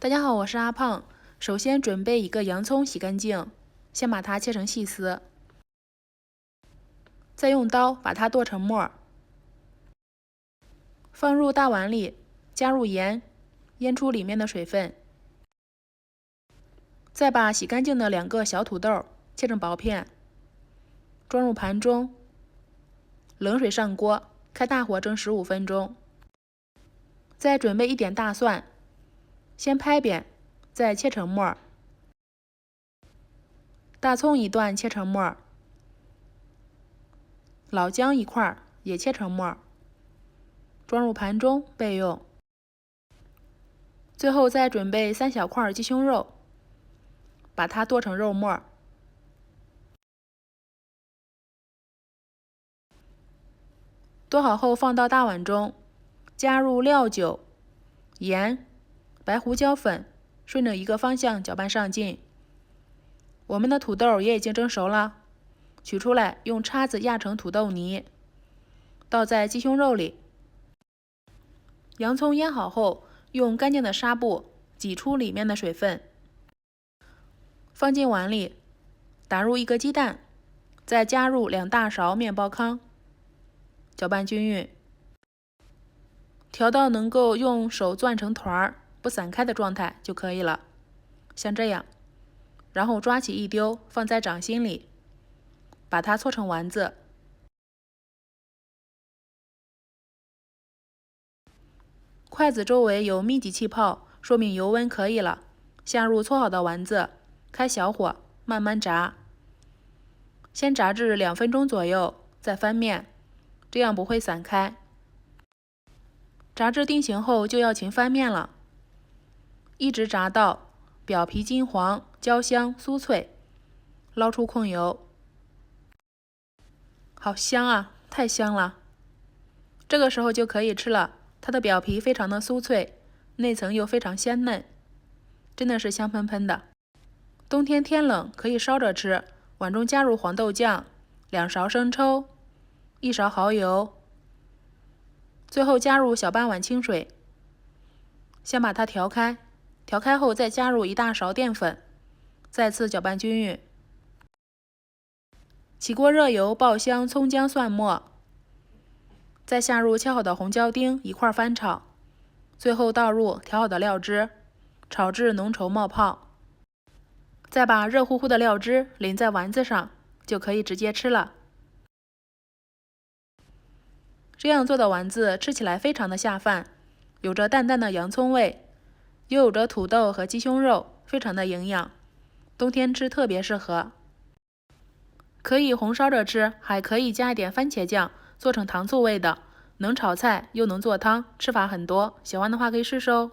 大家好，我是阿胖。首先准备一个洋葱，洗干净，先把它切成细丝，再用刀把它剁成末，放入大碗里，加入盐，腌出里面的水分。再把洗干净的2个小土豆切成薄片，装入盘中，冷水上锅，开大火蒸15分钟。再准备一点大蒜，先拍扁，再切成末。大葱1段切成末，老姜1块也切成末，装入盘中备用。最后再准备3小块鸡胸肉，把它剁成肉末。剁好后放到大碗中，加入料酒、盐、白胡椒粉，顺着一个方向搅拌上劲。我们的土豆也已经蒸熟了，取出来用叉子压成土豆泥，倒在鸡胸肉里。洋葱腌好后，用干净的纱布挤出里面的水分，放进碗里，打入1个鸡蛋，再加入2大勺面包糠，搅拌均匀，调到能够用手攥成团儿不散开的状态就可以了，像这样。然后抓起一丢，放在掌心里，把它搓成丸子。筷子周围有密集气泡，说明油温可以了。下入搓好的丸子，开小火慢慢炸，先炸至2分钟左右，再翻面，这样不会散开。炸至定型后就要勤翻面了，一直炸到表皮金黄、焦香、酥脆，捞出控油。好香啊，太香了！这个时候就可以吃了，它的表皮非常的酥脆，内层又非常鲜嫩，真的是香喷喷的。冬天天冷可以烧着吃，碗中加入黄豆酱、2勺生抽、1勺蚝油，最后加入小半碗清水，先把它调开，调开后再加入1大勺淀粉，再次搅拌均匀。起锅热油，爆香葱姜蒜末，再下入切好的红椒丁一块翻炒，最后倒入调好的料汁，炒至浓稠冒泡，再把热乎乎的料汁淋在丸子上，就可以直接吃了。这样做的丸子吃起来非常的下饭，有着淡淡的洋葱味，又有着土豆和鸡胸肉，非常的营养，冬天吃特别适合。可以红烧着吃，还可以加一点番茄酱，做成糖醋味的，能炒菜又能做汤，吃法很多，喜欢的话可以试试哦。